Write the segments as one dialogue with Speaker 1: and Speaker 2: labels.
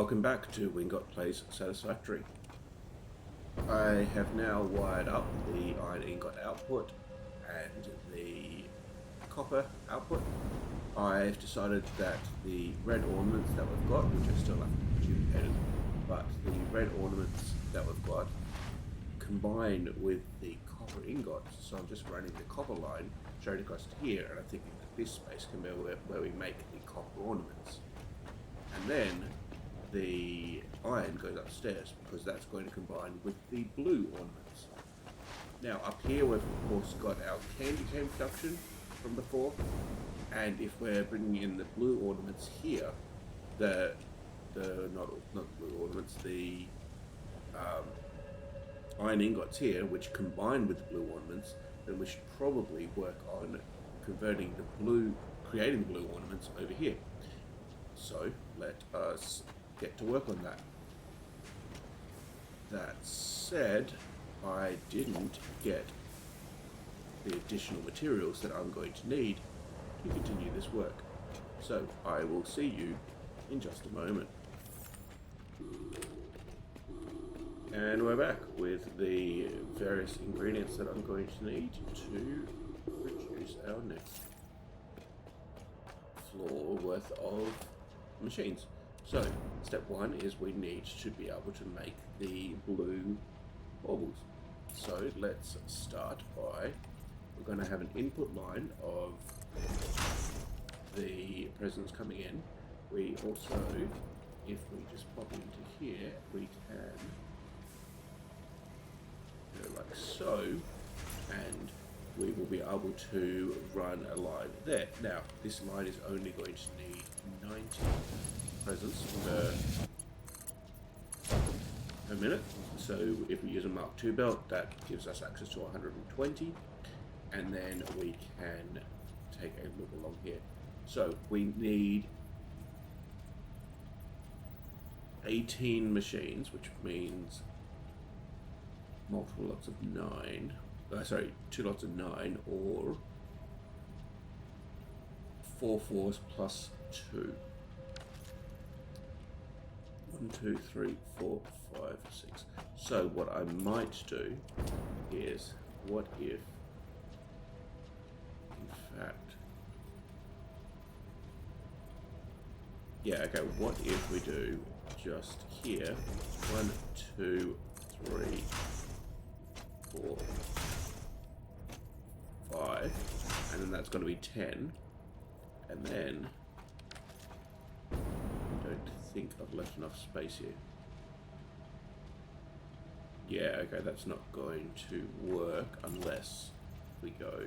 Speaker 1: Welcome back to Wingot Plays Satisfactory. I have now wired up the iron ingot output and the copper output. I've decided that the red ornaments that we've got, which I still have to duplicate, but the red ornaments that we've got combine with the copper ingots. So I'm just running the copper line straight across to here, and I'm thinking that this space can be where we make the copper ornaments. And then the iron goes upstairs because that's going to combine with the blue ornaments. Now up here we've of course got our candy cane production from before, and if we're bringing in the blue ornaments here, the not blue ornaments, the iron ingots here, which combine with the blue ornaments, then we should probably work on creating the blue ornaments over here. So let us get to work on that. That said, I didn't get the additional materials that I'm going to need to continue this work. So I will see you in just a moment. And we're back with the various ingredients that I'm going to need to produce our next floor worth of machines. So, step one is we need to be able to make the blue baubles. So let's start by, we're going to have an input line of the presents coming in. We also, if we just pop into here, we can go like so, and we will be able to run a line there. Now, this line is only going to need 90 presents per minute. So if we use a Mark II belt, that gives us access to 120, and then we can take a look along here. So we need 18 machines, which means multiple lots of 9. Two lots of 9, or 4 fours plus 2. 1, 2, 3, 4, 5, 6. So what I might do is, what if, in fact, what if we do just here, 1, 2, 3, 4, 5, and then that's going to be 10, and then I don't think I've left enough space here. Yeah, okay, that's not going to work unless we go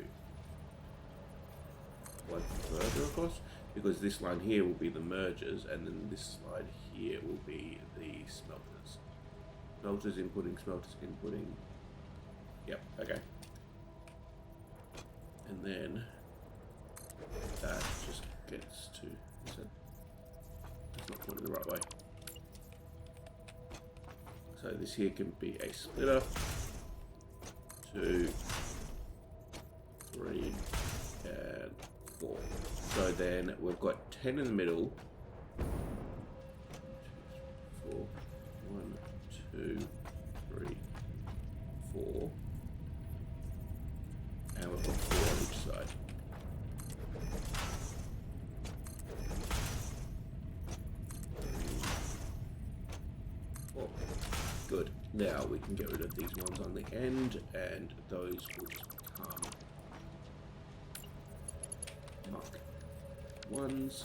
Speaker 1: one further across, because this line here will be the mergers, and then this slide here will be the smelters. Smelters inputting, smelters inputting. Yep, okay. And then that just gets to, that's not pointing the right way. So this here can be a splitter, 2, 3, and 4. So then we've got 10 in the middle. 4, 1, 2, 3, 4. And we've got 4 on each side. Oh, good. Now we can get rid of these ones on the end, and those will just become Mark 1s.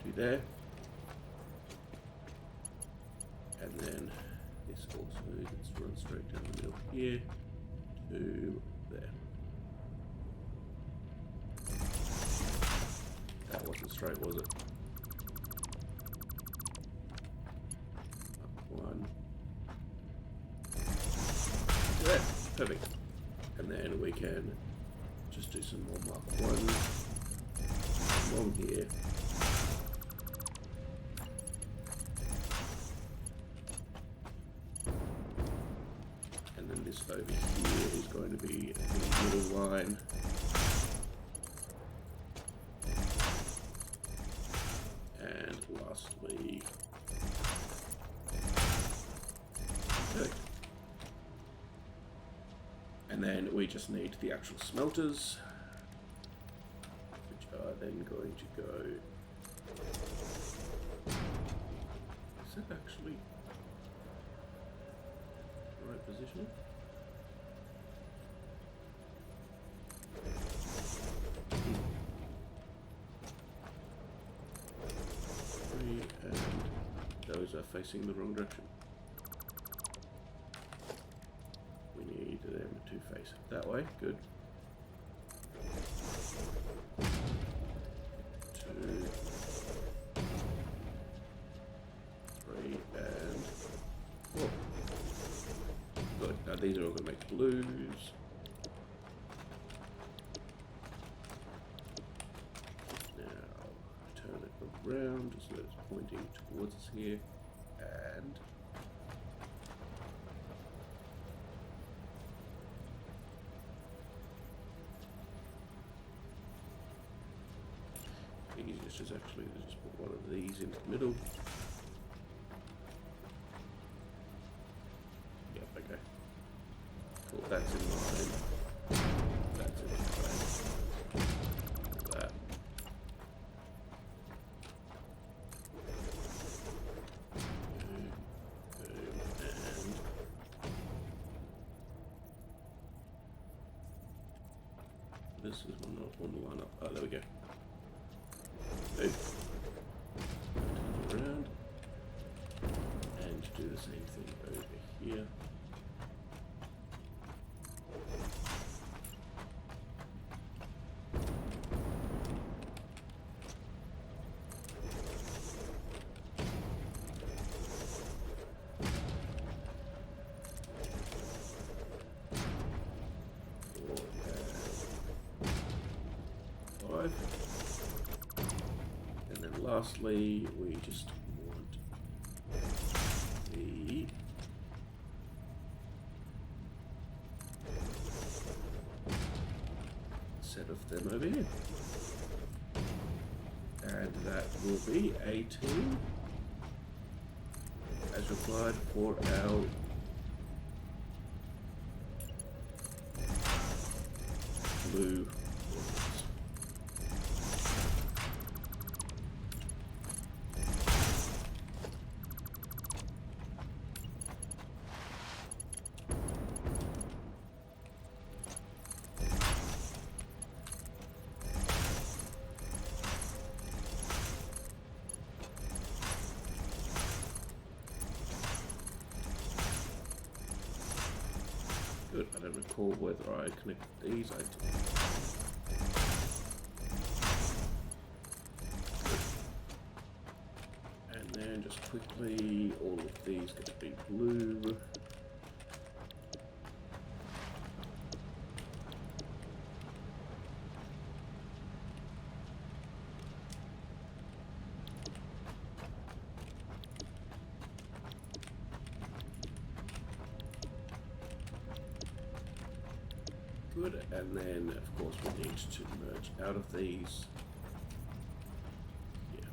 Speaker 1: Do there. And then this also gets run straight down the middle here to there. That wasn't straight, was it? Up 1. There, perfect. And then we can just do some more Mark 1 along here. And then this over here is going to be the middle line. And then we just need the actual smelters, which are then going to go. Is that actually the right position? And those are facing the wrong direction. We need them to face that way. Good. 2, 3, and 4. Good. Now these are all going to make blues. Now turn it around so it's pointing towards us here, and the easiest is actually to just put one of these into the middle. Yep, okay. Cool, that's in line. That's in line. That. Boom, boom, and this is one to line up. Oh, there we go. Boom. Turn around and do the same thing over here. And then lastly, we just want the set of them over here. And that will be 18 as required for our blue. Good, I don't recall whether I connected these. I did. Good. And then just quickly, all of these going to be blue. Good, and then of course we need to merge out of these. Yeah.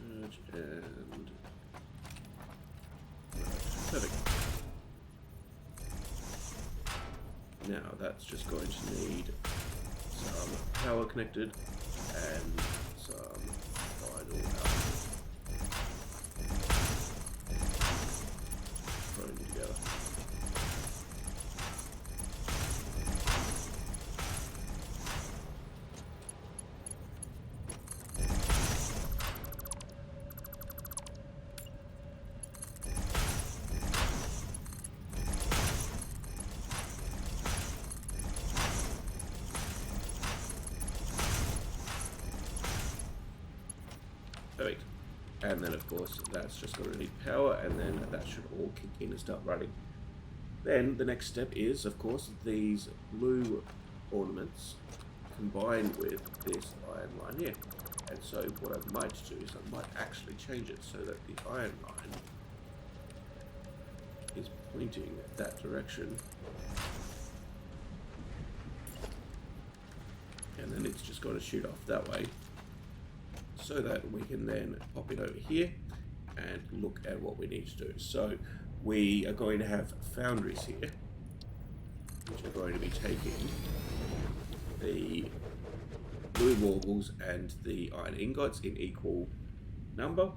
Speaker 1: Merge and merge. Perfect. Now that's just going to need some power connected and some final output thrown together. Perfect. And then of course that's just going to need power, and then that should all kick in and start running. Then the next step is of course these blue ornaments combine with this iron line here. And so what I might do is I might actually change it so that the iron line is pointing that direction and then it's just going to shoot off that way, so that we can then pop it over here and look at what we need to do. So we are going to have foundries here, which are going to be taking the blue warbles and the iron ingots in equal number,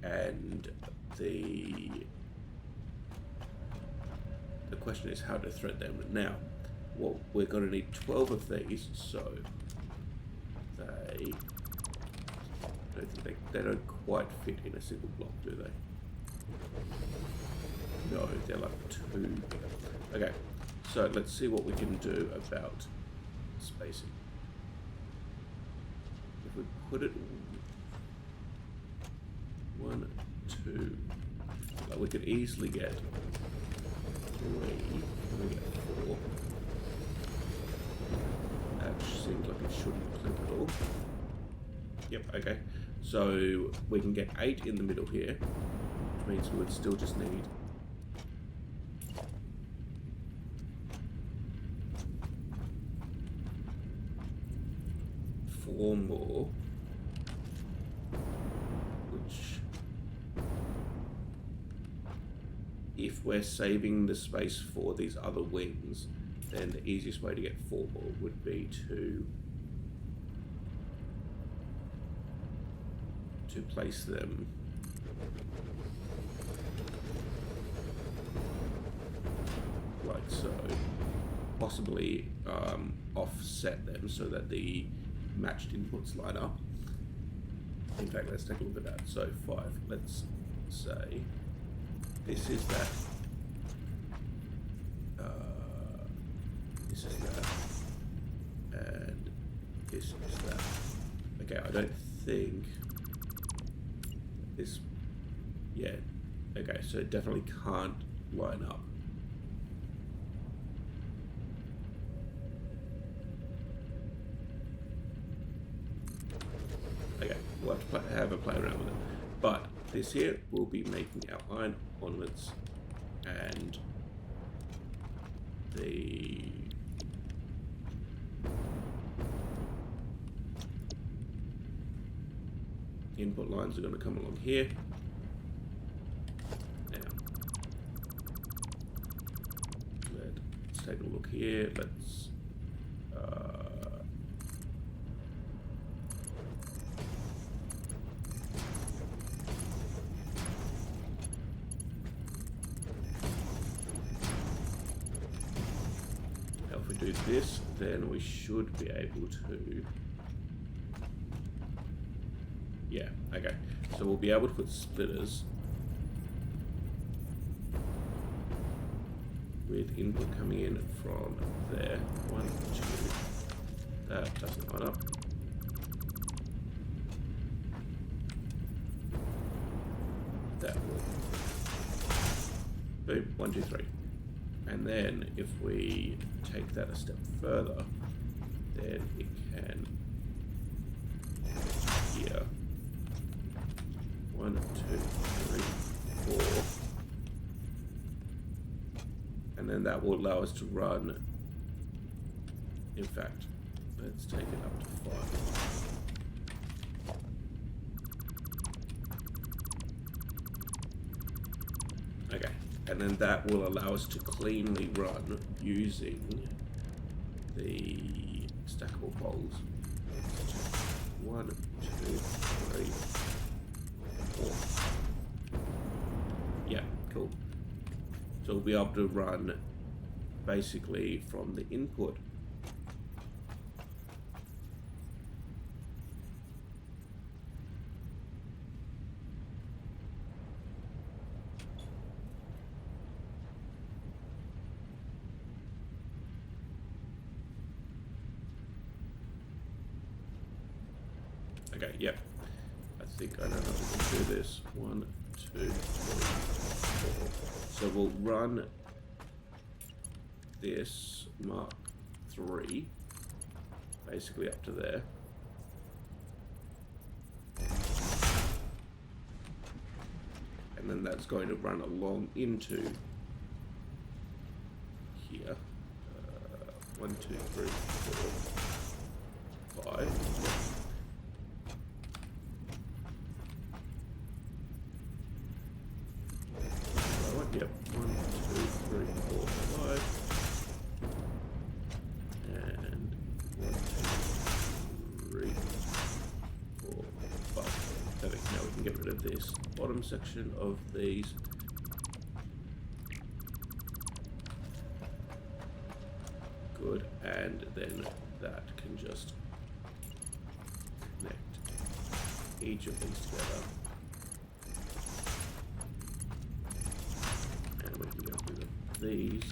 Speaker 1: and the question is how to thread them. Now, well, we're going to need 12 of these, so they don't quite fit in a single block, do they? No, they're like too big. Okay, so let's see what we can do about spacing. If we put it 1, 2, like we could easily get 3, we get 4. That seems like it shouldn't clip at all. Yep, okay. So we can get 8 in the middle here, which means we would still just need 4 more, which, if we're saving the space for these other wings, then the easiest way to get 4 more would be to place them like so, possibly offset them so that the matched inputs line up. In fact, let's take a look at that. So 5, let's say this is that, this is that, and this is that. Okay, I don't think this, yeah, okay, so it definitely can't line up. Okay, we'll have to have a play around with it. But this here will be making our iron ornaments, and the input lines are going to come along here. Now, let's take a look here. Let's now if we do this, then we should be able to. Yeah, okay. So we'll be able to put splitters with input coming in from there. 1, 2. That doesn't line up. That will. Boom. 1, 2, 3. And then if we take that a step further, then it can here. 1, 2, 3, 4, and then that will allow us to run. In fact, let's take it up to 5. Okay, and then that will allow us to cleanly run using the stackable poles. 1, 2, 3, 4. Yeah, cool. So we'll be able to run basically from the input okay, yep. I think I know how we can do this. 1, 2, 3, 4. So we'll run this Mark 3 basically up to there. And then that's going to run along into here. 1, 2, 3, 4. 5. Yep, 1, 2, 3, 4, 5. And 1, 2, 3, 4, 5. Perfect. Now we can get rid of this bottom section of these. Good, and then that can just connect each of these together. And we can get rid of these.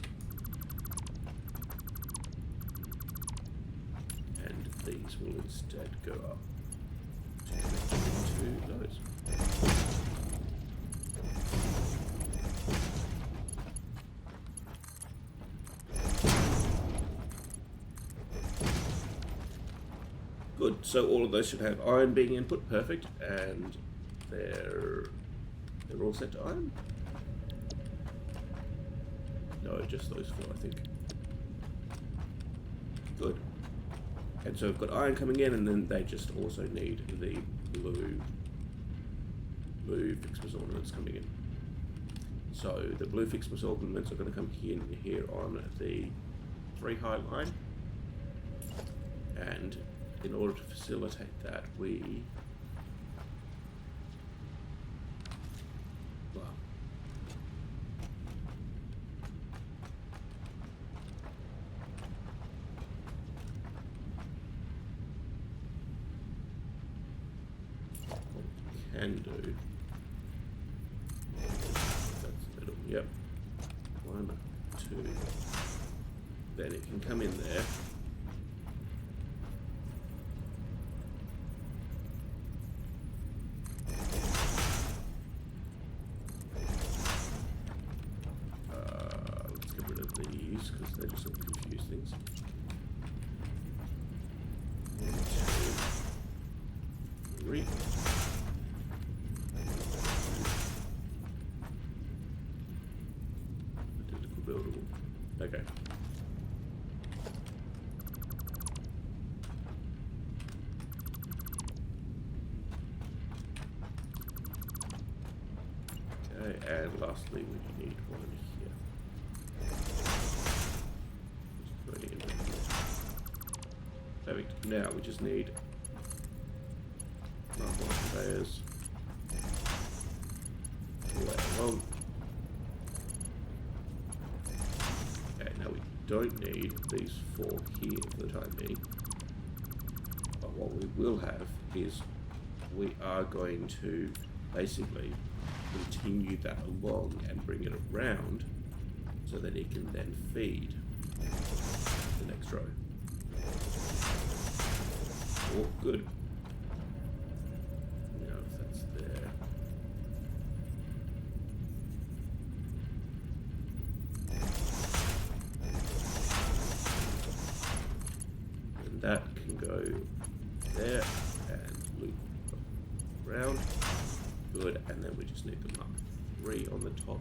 Speaker 1: And these will instead go up to connect to those. Good, so all of those should have iron being input, perfect, and they're all set to iron? No, just those 4, I think. Good. And so we've got iron coming in, and then they just also need the blue Ficsmas ornaments coming in. So the blue Ficsmas ornaments are going to come in here on the 3 high line, and in order to facilitate that, we can do. That's the middle. Yep. 1, 2. Then it can come in there. Let's get rid of these because they just sort of confuse things. 1, 2, 3. Buildable. Okay. Okay, and lastly we need one here. Just put it in here. Perfect. Now we just need more conveyors. Well, don't need these 4 here for the time being, but what we will have is we are going to basically continue that along and bring it around so that it can then feed the next row. Oh, good. Now if that's there. That can go there and loop around. Good, and then we just need the mark 3 on the top.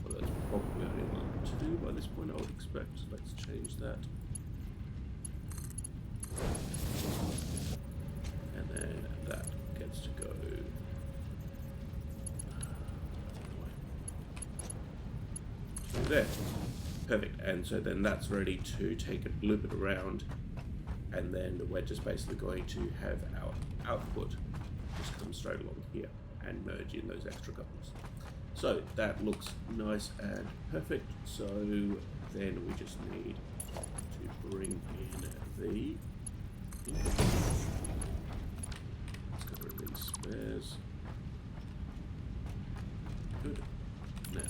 Speaker 1: Well, that's probably only mark 2 by this point, I would expect. So let's change that. And then that gets to go to there. Perfect, and so then that's ready to take it, loop it around. And then we're just basically going to have our output just come straight along here and merge in those extra couples. So that looks nice and perfect. So then we just need to bring in the let's get rid of these spares. Good. Now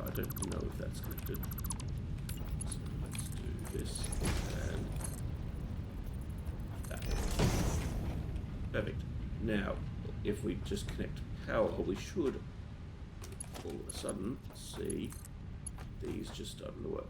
Speaker 1: I don't know if that's connected. So let's do this and that. Perfect. Now, if we just connect power, we should all of a sudden see these just starting to work.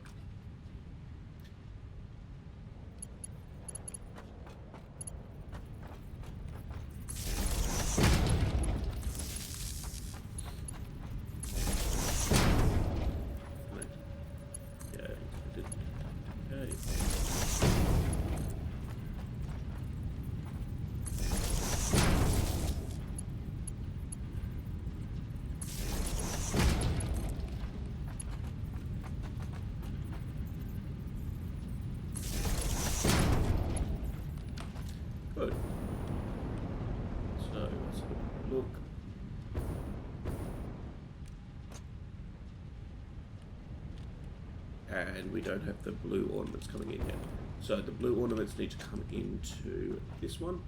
Speaker 1: and we don't have the blue ornaments coming in yet. So the blue ornaments need to come into this one.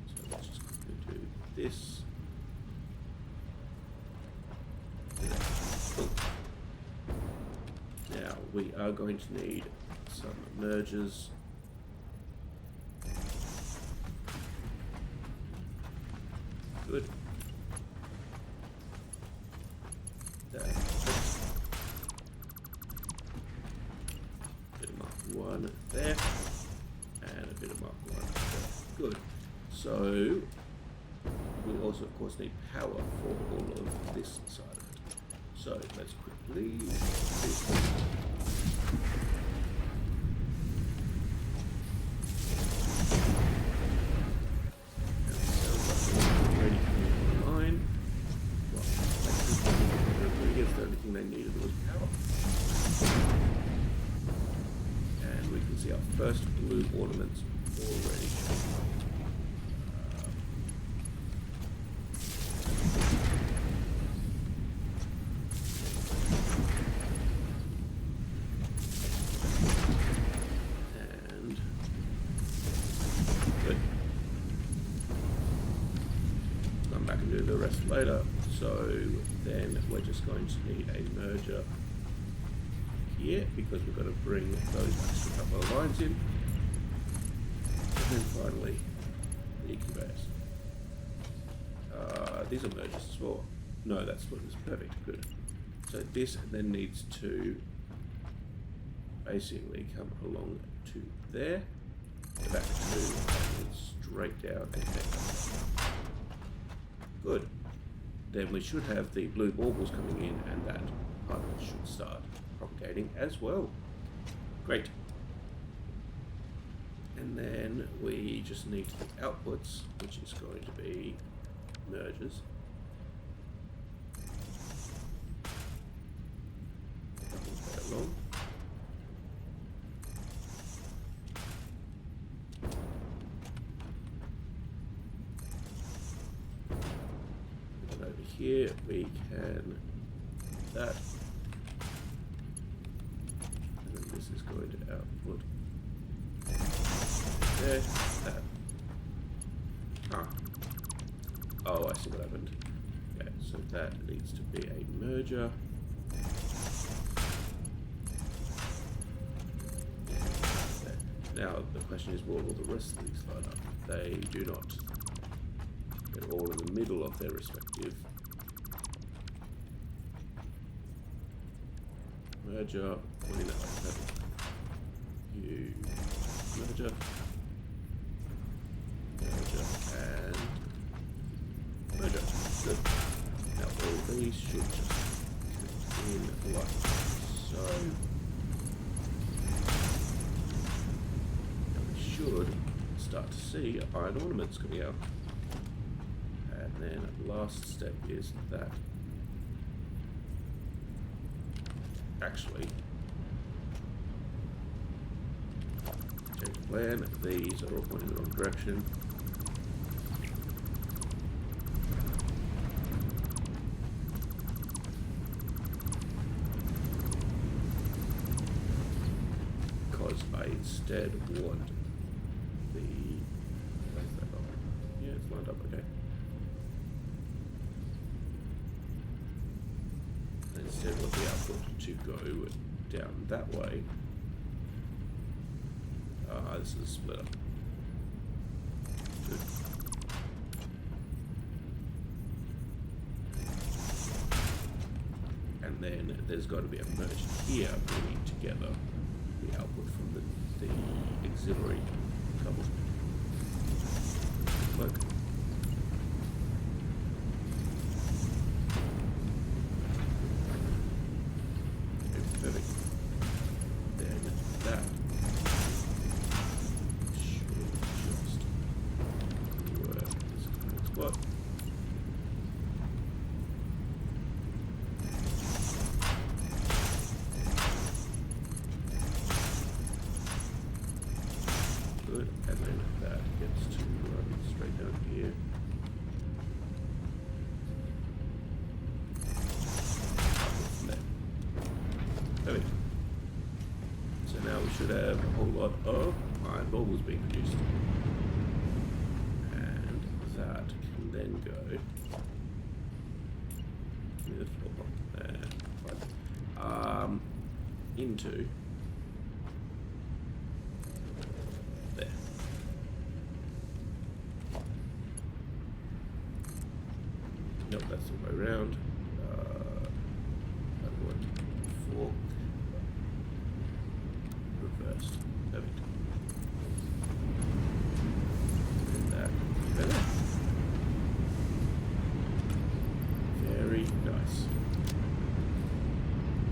Speaker 1: So let's just do this. Cool. Now we are going to need some mergers. Good. Bit of Mark 1 there, and a bit of Mark 1 there. Good. So we also, of course, need power for all of this side of it. So let's quickly do this. Everything they needed was power. And we can see our first blue ornaments already. And good. Come back and do the rest later. So then we're just going to need a merger here because we've got to bring those extra couple of lines in. And then finally, the conveyors. These are mergers as well. No, that's what is perfect. Good. So this then needs to basically come along to there, back to, and straight down and down. Good. Then we should have the blue baubles coming in, and that particle should start propagating as well. Great. And then we just need the outputs, which is going to be mergers. That won't take that long. Here we can that, and then this is going to output there, that. Oh, I see what happened. Okay, so that needs to be a merger. Now the question is, will all the rest of these line up? They do not. They're all in the middle of their respective merger. You merger, and merger. Good. Now all these should just in like so. Now we should start to see iron ornaments coming out. And then the last step is that actually change the plan. These are all pointing in the wrong direction. Because I instead want the where's that line? Yeah, it's lined up okay. Instead want the output to go down that way. This is a splitter. Good. And then there's got to be a merge here bringing together the output from the auxiliary couple. Look. Perfect. Then that should just work this kind of spot. Good, and then that gets to run straight down here. Perfect. lot of iron baubles being produced. And that can then go into there. Nope, that's the way around. Four. Reversed. Perfect. And that there. Very nice.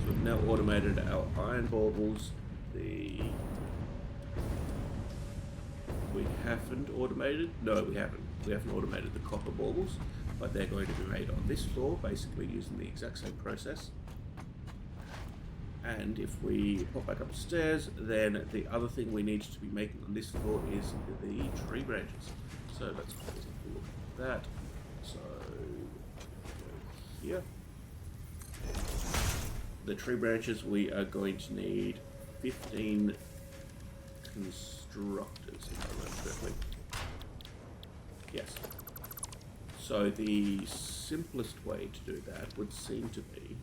Speaker 1: So we've now automated our iron baubles. We haven't automated. No, we haven't. We haven't automated the copper baubles, but they're going to be made on this floor, basically using the exact same process. And if we pop back upstairs, then the other thing we need to be making on this floor is the tree branches. So let's take a look at that. So go here. The tree branches, we are going to need 15 constructors, if I remember correctly. Yes. So the simplest way to do that would seem to be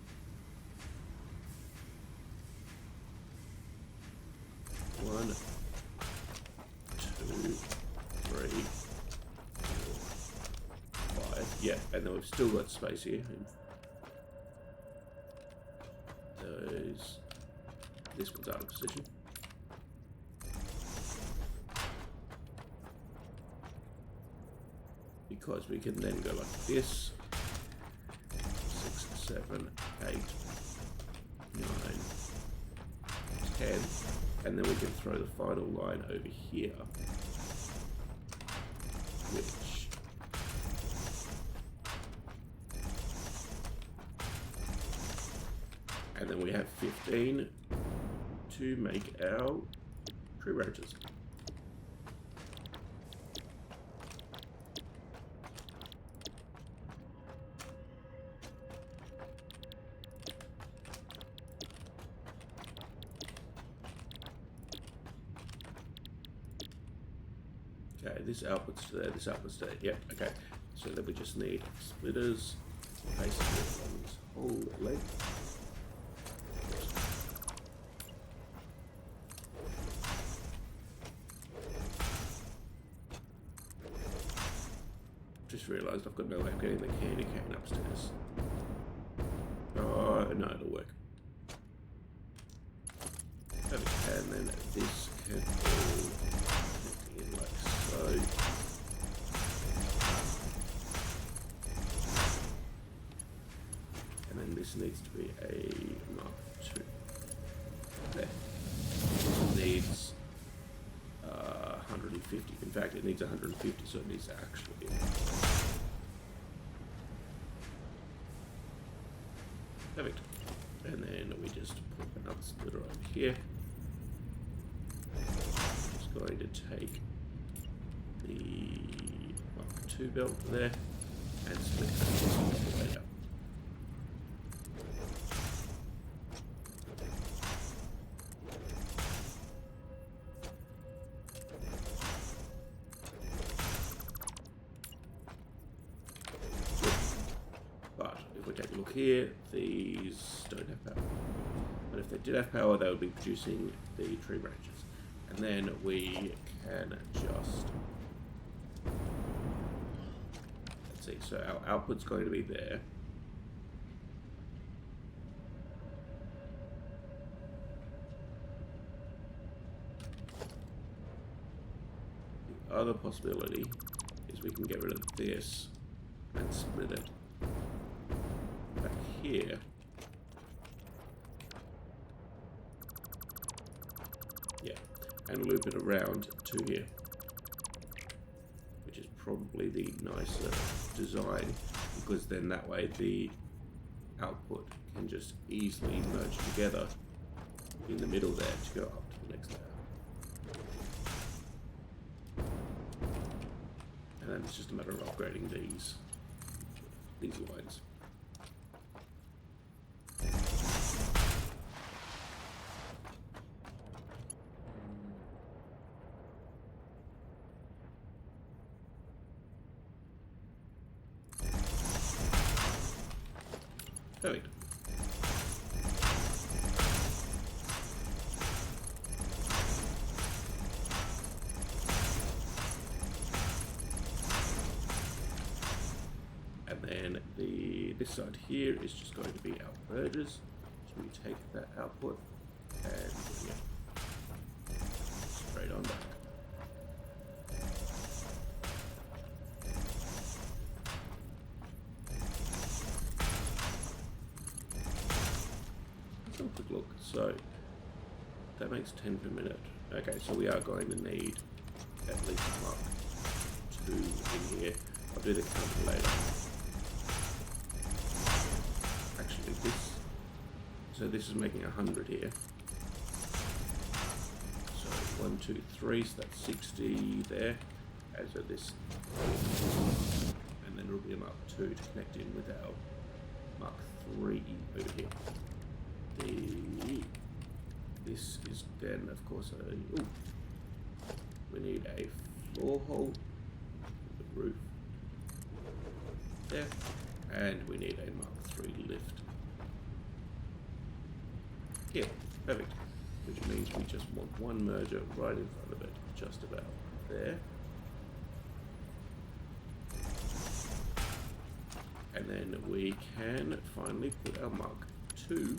Speaker 1: one, two, three, four, five. Yeah, and then we've still got space here. This one's out of position. Because we can then go like this. 6, 7, 8, 9, 10. And then we can throw the final line over here. Which and then we have 15 to make our tree branches. Okay, this outputs to there, this outputs to there. Yep, okay. So then we just need splitters, basically on this whole length. Just realised I've got no way of getting the candy cane upstairs. Oh, no, it'll work. Okay, and then this can all connect in like so. And then this needs to be a Mark II. There. This needs 150. In fact, it needs 150, so it needs to actually be. Perfect. And then we just put another splitter over here. Just going to take the Mark II belt there and split that later. But if we take a look here, these don't have power. But if they did have power, they would be producing the tree branches. And then we can just, let's see, so our output's going to be there. The other possibility is we can get rid of this and split it back here. Yeah, and loop it around to here, which is probably the nicer design, because then that way the output can just easily merge together in the middle there to go up to the next layer. And then it's just a matter of upgrading these lines. Perfect. And then this side here is just going to be our mergers. So we take that output and straight on back. Let's have a quick look. So that makes 10 per minute. Okay, so we are going to need at least Mark 2 in here. I'll do the counter later. Actually, this is making 100 here. So 1, 2, 3, so that's 60 there. And so this, and then it'll be a Mark 2 to connect in with our Mark 3 over here. This is then, of course, we need a floor hole, the roof there, and we need a Mark 3 lift here. Perfect. Which means we just want one merger right in front of it, just about there. And then we can finally put our Mark 2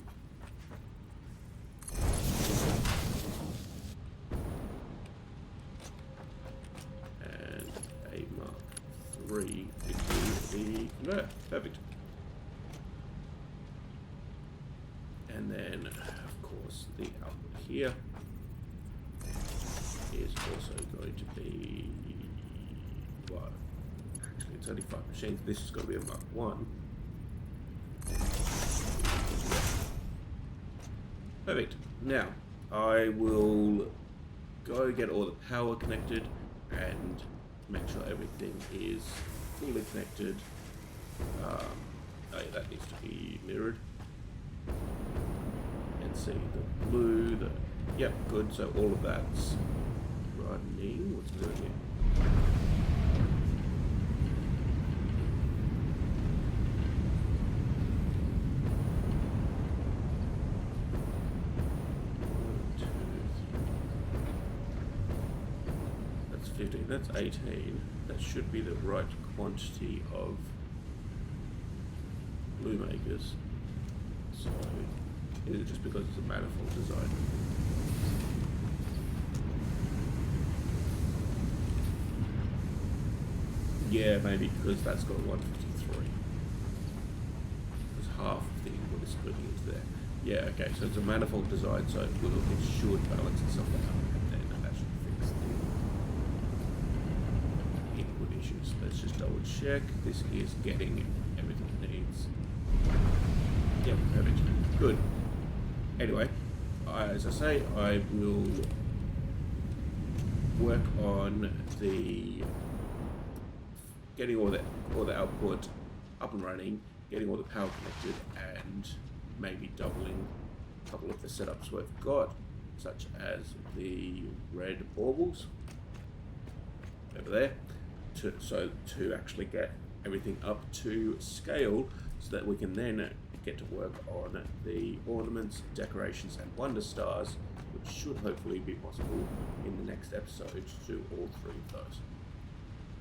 Speaker 1: and a Mark 3 into the conveyor. Perfect. And then, of course, the output here is also going to be, well, actually it's only 5 machines. This is going to be a Mark 1. Perfect. Now, I will go get all the power connected and make sure everything is fully connected. Oh yeah, that needs to be mirrored. And see the blue, yep, good. So all of that's running. What's it doing here? That's 15, that's 18. That should be the right quantity of blue makers. So is it just because it's a manifold design? Yeah, maybe because that's got 153. Because half of the input is splitting into there. Yeah, okay, so it's a manifold design, so it should balance itself out, and then that should fix the input issues. Let's just double check. This is getting everything it needs. Yep, perfect. Good. Anyway, as I say, I will work on the getting all the output up and running, getting all the power connected, and maybe doubling a couple of the setups we've got, such as the red baubles over there, to actually get everything up to scale, so that we can then get to work on the ornaments, decorations, and wonder stars, which should hopefully be possible in the next episode to do all 3 of those.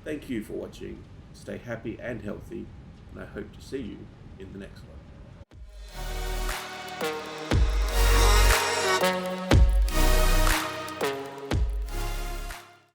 Speaker 1: Thank you for watching. Stay happy and healthy, and I hope to see you in the next one.